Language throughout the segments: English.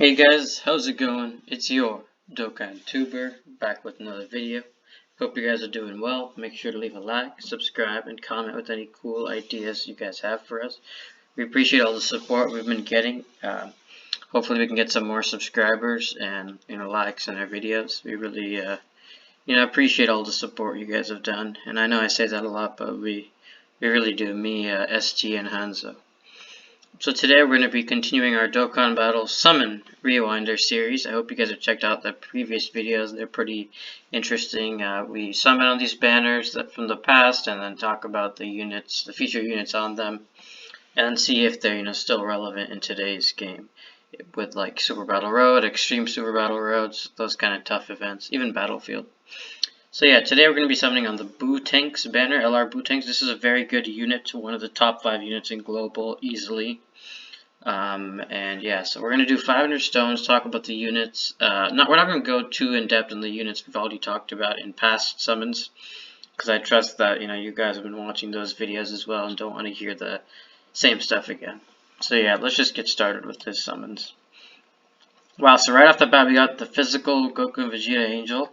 Hey guys, how's it going? It's your Dokkan Tuber back with another video. Hope you guys are doing well. Make sure to leave a like, subscribe, and comment with any cool ideas you guys have for us. We appreciate all the support we've been getting. Hopefully we can get some more subscribers and likes on our videos. We really appreciate all the support you guys have done. And I know I say that a lot, but we really do. Me, ST, and Hanzo. So today we're going to be continuing our Dokkan Battle Summon Rewinder series. I hope you guys have checked out the previous videos. They're pretty interesting. We summon on these banners from the past and then talk about the units, the feature units on them, and see if they're still relevant in today's game with like Super Battle Road, Extreme Super Battle Roads, those kind of tough events, even Battlefield. So yeah, today we're going to be summoning on the Gotenks banner, LR Gotenks. This is a very good unit, one of the top 5 units in global, easily. And yeah, so we're going to do 500 stones, talk about the units. We're not going to go too in depth on the units we've already talked about in past summons, because I trust that you guys have been watching those videos as well and don't want to hear the same stuff again. So yeah, let's just get started with this summons. Wow, so right off the bat we got the physical Goku and Vegeta Angel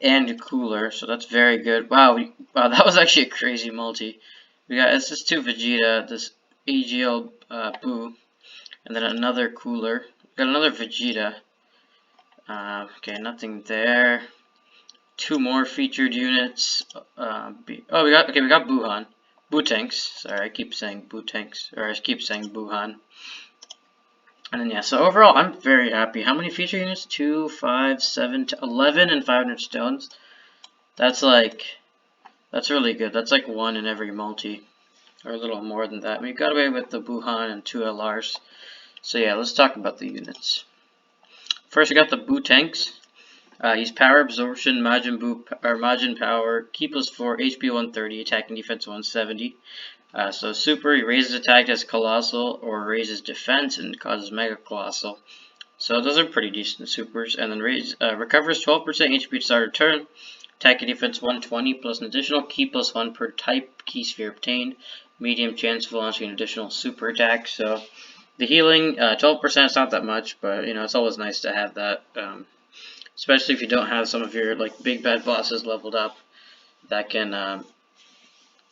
and Cooler, so that's very good. Wow, that was actually a crazy multi. We got SS2 Vegeta, this AGL Buu, and then another Cooler. We got another Vegeta. Okay, nothing there. 2 more featured units. We got Gohan. Gotenks. Sorry, I keep saying Gotenks, or I keep saying Gohan. And then yeah, so overall, I'm very happy. How many feature units? 2, 5, 7, 11, and 500 stones. That's really good. That's like 1 in every multi, or a little more than that. We got away with the Gohan and 2 LRs. So yeah, let's talk about the units. First, we got the Gotenks. He's Power Absorption, Majin Buu, or Majin Power, Ki +4, HP 130, Attack and Defense 170. So Super, he raises attack as Colossal, or raises defense and causes Mega Colossal. So those are pretty decent supers. And then recovers 12% HP to start a turn. Attack and Defense 120 plus an additional Ki +1 per type Ki Sphere obtained. Medium chance of launching an additional super attack. So the healing, 12% is not that much, but it's always nice to have that. Especially if you don't have some of your big bad bosses leveled up. That can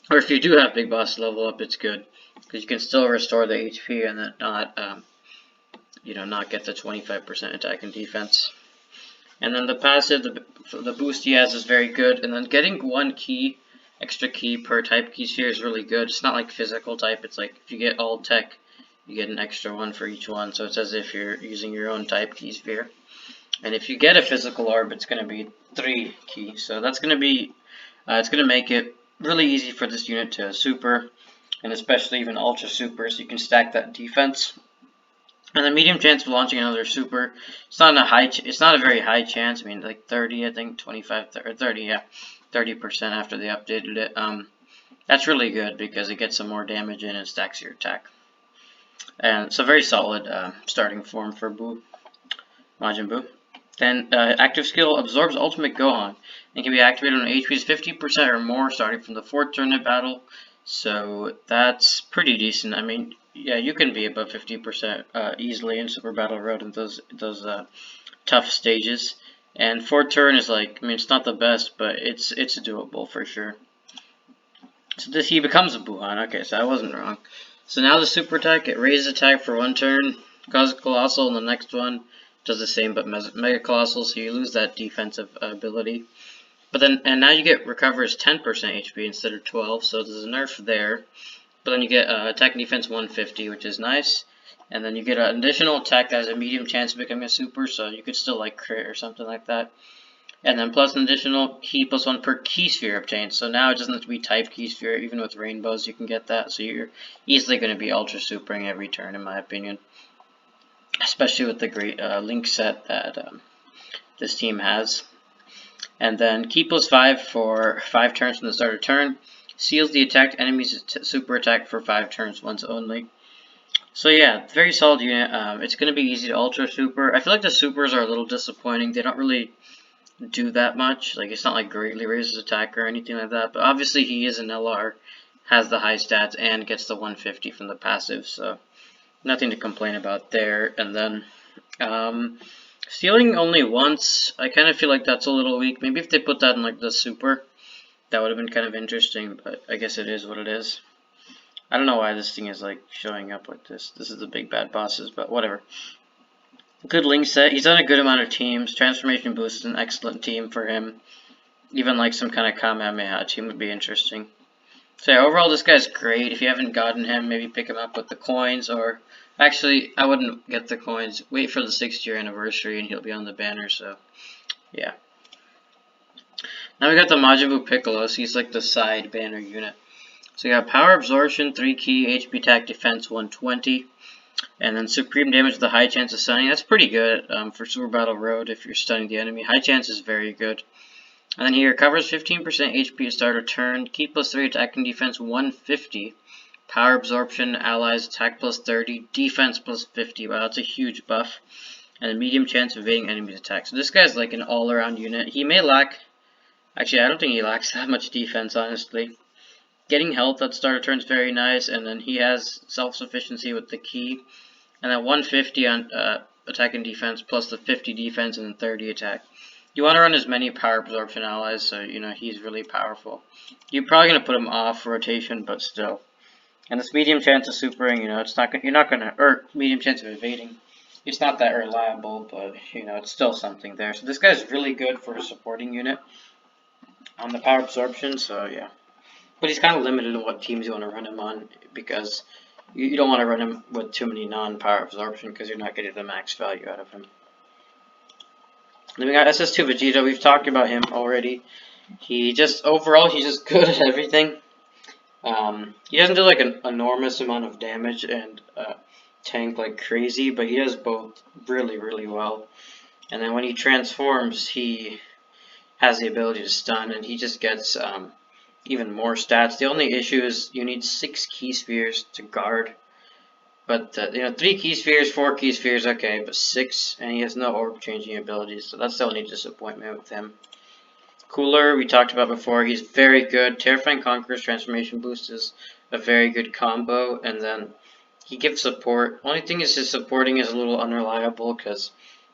or if you do have big bosses level up, it's good because you can still restore the HP and then not get the 25% attack and defense. And then the passive, the boost he has is very good. And then getting 1 extra key per type Ki Sphere is really good. It's not like physical type. It's like if you get all tech, you get an extra 1 for each one. So it's as if you're using your own type Ki Sphere. And if you get a physical orb, it's going to be 3 key. So that's going to be, it's going to make it really easy for this unit to super, and especially even ultra super, so you can stack that defense. And the medium chance of launching another super, it's not a very high chance. I mean, like 30, I think 25 or 30, yeah, 30% after they updated it. That's really good because it gets some more damage in and stacks your attack. And it's a very solid starting form for Majin Buu. Then active skill absorbs ultimate Gohan and can be activated when HP is 50% or more starting from the 4th turn of battle. So that's pretty decent. I mean, yeah, you can be above 50% easily in Super Battle Road in those tough stages. And 4th turn is it's not the best, but it's doable for sure. So he becomes a Gohan. Okay, so I wasn't wrong. So now the super attack, it raises attack for 1 turn, causes Colossal, and the next one does the same but Mega Colossal, so you lose that defensive ability. But then, and now you get recovers 10% HP instead of 12, so there's a nerf there. But then you get attack and defense 150, which is nice. And then you get an additional attack that has a medium chance of becoming a super, so you could still crit or something like that. And then plus an additional Ki +1 per Ki Sphere obtained. So now it doesn't have to be type Ki Sphere, even with rainbows you can get that. So you're easily going to be ultra supering every turn, in my opinion. Especially with the great link set that this team has. And then Ki +5 for 5 turns from the start of turn. Seals the attacked enemy's super attack for 5 turns once only. So yeah, very solid unit. It's going to be easy to ultra super. I feel like the supers are a little disappointing. They don't really do that much. It's not like greatly raises attack or anything like that. But obviously he is an LR, has the high stats, and gets the 150 from the passive. So nothing to complain about there. And then Stealing only once, I kind of feel like that's a little weak. Maybe if they put that in like the super, that would have been kind of interesting, but I guess it is what it is. I don't know why this thing is like showing up like this. This is the big bad bosses, but whatever. Good link set. He's on a good amount of teams. Transformation Boost is an excellent team for him. Even like some kind of Kamehameha team would be interesting. So yeah, overall this guy's great. If you haven't gotten him, maybe pick him up with the coins, or actually I wouldn't get the coins. Wait for the 6th year anniversary and he'll be on the banner, so yeah. Now we got the Majin Buu Piccolo, so he's like the side banner unit. So you got Power Absorption, 3 key, HP Attack Defense 120. And then Supreme Damage with a high chance of stunning. That's pretty good for Super Battle Road if you're stunning the enemy. High chance is very good. And then he recovers 15% HP at start of turn. Key plus 3 attack and defense 150. Power Absorption, allies attack plus 30. Defense plus 50. Wow, that's a huge buff. And a medium chance of evading enemies' attacks. So this guy's like an all-around unit. He may lack... Actually, I don't think he lacks that much defense, honestly. Getting health at start of turn is very nice. And then he has self-sufficiency with the key. And then 150 on attack and defense, plus the 50 defense and then 30 attack. You want to run as many power absorption allies, so you know he's really powerful. You're probably gonna put him off rotation, but still. And this medium chance of supering, you know, it's not you're not gonna, or medium chance of evading. It's not that reliable, but you know it's still something there. So this guy's really good for a supporting unit on the power absorption. So yeah, but he's kind of limited in what teams you want to run him on because you don't want to run him with too many non-power absorption because you're not getting the max value out of him. Then we got SS2 Vegeta. We've talked about him already. Overall, he's just good at everything. He doesn't do like an enormous amount of damage and tank like crazy, but he does both really, really well. And then when he transforms, he has the ability to stun, and he just gets even more stats. The only issue is you need 6 key spheres to guard. But, you know, 3 key spheres, 4 key spheres, okay, but 6, and he has no orb changing abilities, so that's the only disappointment with him. Cooler, we talked about before, he's very good. Terrifying Conqueror's Transformation Boost is a very good combo, and then he gives support. Only thing is his supporting is a little unreliable, because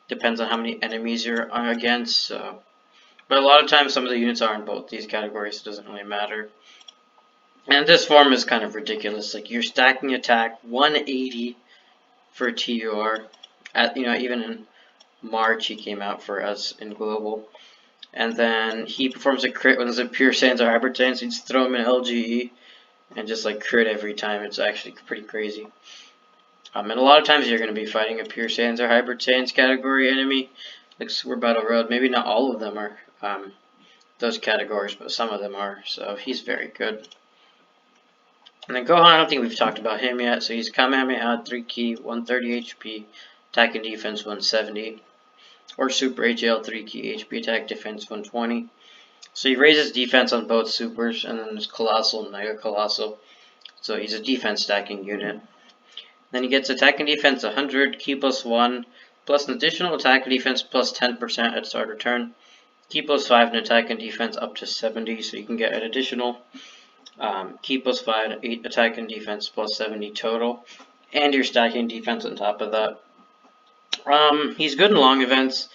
it depends on how many enemies you're against, so. But a lot of times some of the units are in both these categories, so it doesn't really matter. And this form is kind of ridiculous. Like you're stacking attack 180 for TUR. You know, even in March he came out for us in global. And then he performs a crit when there's a pure Saiyans or hybrid Saiyans. So you just throw him in LGE and just like crit every time. It's actually pretty crazy. And a lot of times you're going to be fighting a pure Saiyans or hybrid Saiyans category enemy, like Super Battle Road. Maybe not all of them are those categories, but some of them are. So he's very good. And then Gohan, I don't think we've talked about him yet. So he's Kamehameha, 3 key, 130 HP, attack and defense 170. Or Super HL, 3 key, HP, attack, defense 120. So he raises defense on both supers, and then there's Colossal and Mega Colossal. So he's a defense stacking unit. Then he gets attack and defense 100, key plus 1, plus an additional attack and defense plus 10% at start of turn. Key plus 5 and attack and defense up to 70, so you can get an additional key plus 5, 8 attack and defense plus 70 total. And you're stacking defense on top of that. He's good in long events.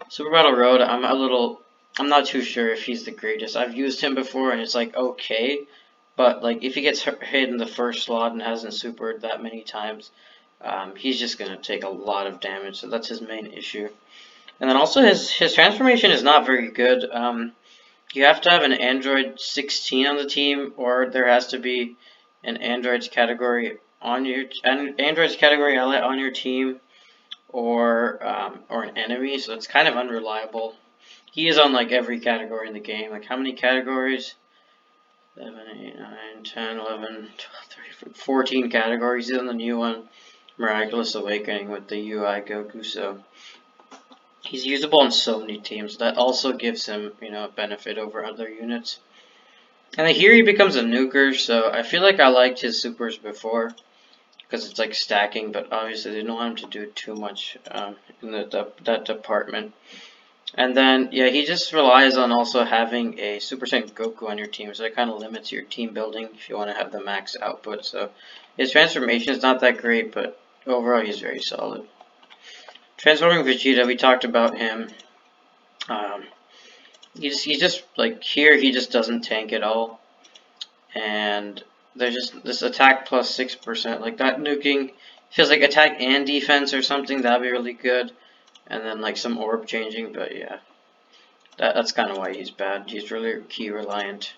Super Battle Road, I'm not too sure if he's the greatest. I've used him before and it's like okay, but like if he gets hit in the first slot and hasn't supered that many times, he's just gonna take a lot of damage. So that's his main issue. And then also his transformation is not very good. You have to have an Android 16 on the team, or there has to be an Android's category on your ally on your team, or an enemy. So it's kind of unreliable. He is on like every category in the game. Like how many categories? 7, 8, 9, 10, 11, 12, 13, 14 categories. He's on the new one, Miraculous Awakening with the UI Goku. So he's usable on so many teams. That also gives him, you know, a benefit over other units. And then here he becomes a nuker. So I feel like I liked his supers before because it's like stacking, but obviously they don't want him to do too much in that department. And then, yeah, he just relies on also having a Super Saiyan Goku on your team, so it kind of limits your team building if you want to have the max output. So his transformation is not that great, but overall he's very solid. Transforming Vegeta, we talked about him. Um, he just like here he just doesn't tank at all, and there's just this attack plus 6%. Like that nuking feels like attack and defense or something. That'd be really good, and then like some orb changing. But yeah, that's kind of why he's bad. He's really key reliant.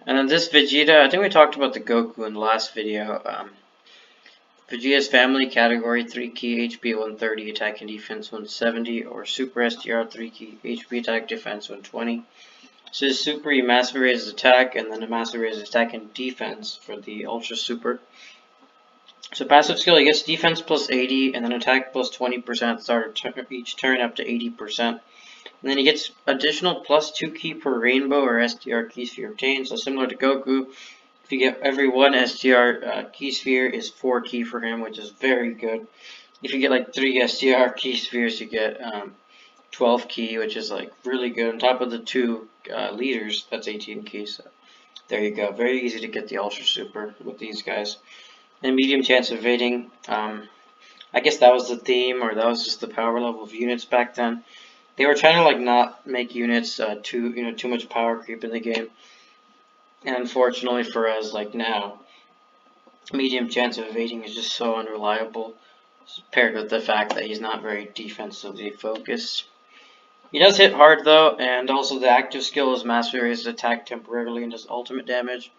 And then this Vegeta, I think we talked about the Goku in the last video. Vegeta's family category 3 key HP 130, attack and defense 170, or Super STR 3 key HP attack defense 120. So his Super, he massively raises attack, and then he massively raises attack and defense for the Ultra Super. So passive skill, he gets defense plus 80, and then attack plus 20% start of each turn up to 80%. And then he gets additional plus 2 key per rainbow or STR key sphere obtained. So similar to Goku, if you get every one STR key sphere is 4 key for him, which is very good. If you get like 3 STR key spheres, you get 12 key, which is like really good. On top of the 2 leaders, that's 18 key. So there you go. Very easy to get the Ultra Super with these guys. And medium chance of evading. I guess that was the theme, or that was just the power level of units back then. They were trying to like not make units too much power creep in the game, and unfortunately for us, like now, medium chance of evading is just so unreliable, paired with the fact that he's not very defensively focused. He does hit hard though, and also the active skill is mastery raises attack temporarily and does ultimate damage,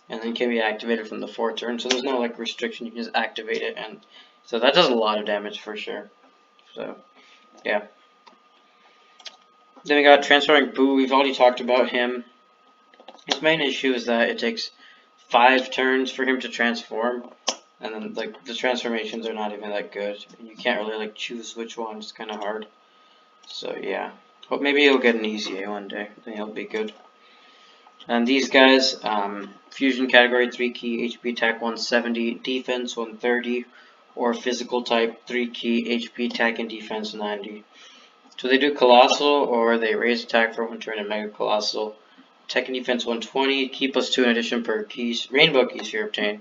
and then can be activated from the 4th turn. So there's no like restriction; you can just activate it, and so that does a lot of damage for sure. So yeah. Then we got Transforming Buu. We've already talked about him. His main issue is that it takes 5 turns for him to transform, and then like the transformations are not even that good. You can't really like choose which one. It's kind of hard. So yeah, but maybe he'll get an easy A one day. Then he'll be good. And these guys, fusion category 3 key HP attack 170, defense 130, or physical type 3 key HP attack and defense 90. So they do Colossal, or they raise attack for 1 turn and Mega Colossal. Attack and defense 120, key plus 2 in addition per keys, rainbow key sphere obtained.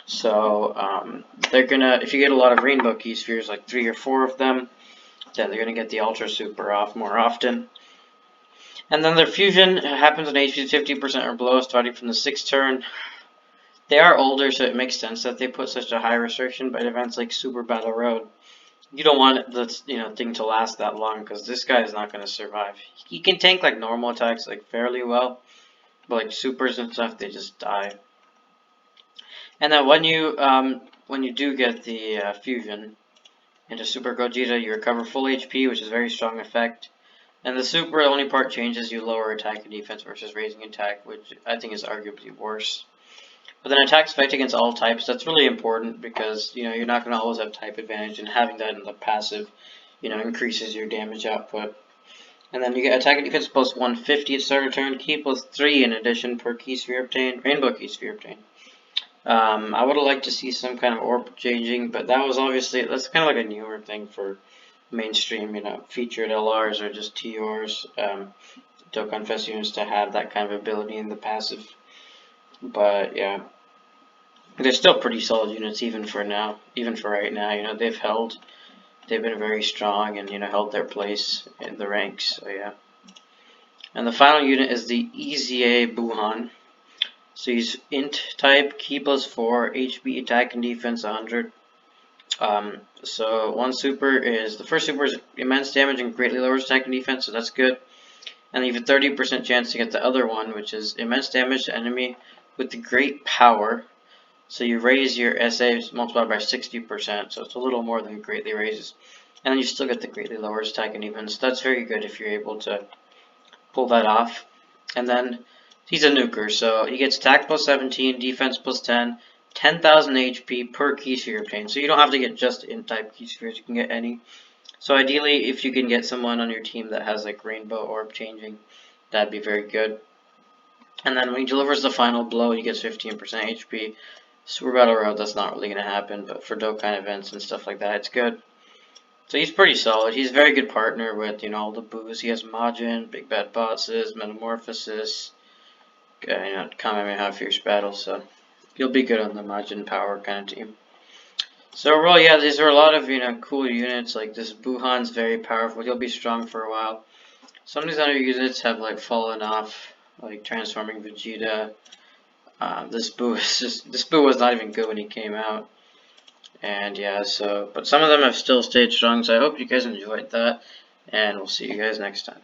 So they're gonna, if you get a lot of rainbow key spheres, like 3 or 4 of them, then they're gonna get the Ultra Super off more often. And then their fusion happens on HP 50% or below, starting from the 6th turn. They are older, so it makes sense that they put such a high restriction, but events like Super Battle Road, you don't want the thing to last that long, because this guy is not going to survive. He can tank like normal attacks like fairly well, but like supers and stuff, they just die. And then when you do get the fusion into Super Gogeta, you recover full HP, which is a very strong effect. And the super, the only part changes, you lower attack and defense versus raising attack, which I think is arguably worse. But then attacks fight against all types. That's really important because you're not going to always have type advantage, and having that in the passive, increases your damage output. And then you get attack and defense plus 150 at start of turn, key plus 3 in addition per key sphere obtained, rainbow key sphere obtained. I would have liked to see some kind of orb changing, but that's kind of like a newer thing for mainstream, featured LRs or just TRs. Dokkan Festival units to have that kind of ability in the passive. But yeah, they're still pretty solid units even for now. Even for right now, they've been very strong and held their place in the ranks. So yeah. And the final unit is the EZA Gohan. So he's int type, key plus 4, HP attack and defense 100. So the first super is immense damage and greatly lowers attack and defense, so that's good. And you have a 30% chance to get the other one, which is immense damage to enemy with the great power. So you raise your SA multiplied by 60%, so it's a little more than greatly raises. And then you still get the greatly lowers attack and defense. So that's very good if you're able to pull that off. And then he's a nuker, so he gets attack plus 17, defense plus 10, 10,000 HP per key sphere obtained. So you don't have to get just int type key spheres, you can get any. So ideally, if you can get someone on your team that has like rainbow orb changing, that'd be very good. And then when he delivers the final blow, he gets 15% HP. Super Battle Road, that's not really going to happen, but for Dokkan events and stuff like that, it's good. So he's pretty solid. He's a very good partner with, all the Boos. He has Majin, Big Bad Bosses, Metamorphosis, Kamehameha Fierce Battle, so he'll be good on the Majin Power kind of team. So overall, yeah, these are a lot of, cool units. Like this Buhan's very powerful. He'll be strong for a while. Some of these other units have like fallen off, like transforming Vegeta. This Buu was not even good when he came out. And yeah, but some of them have still stayed strong. So I hope you guys enjoyed that, and we'll see you guys next time.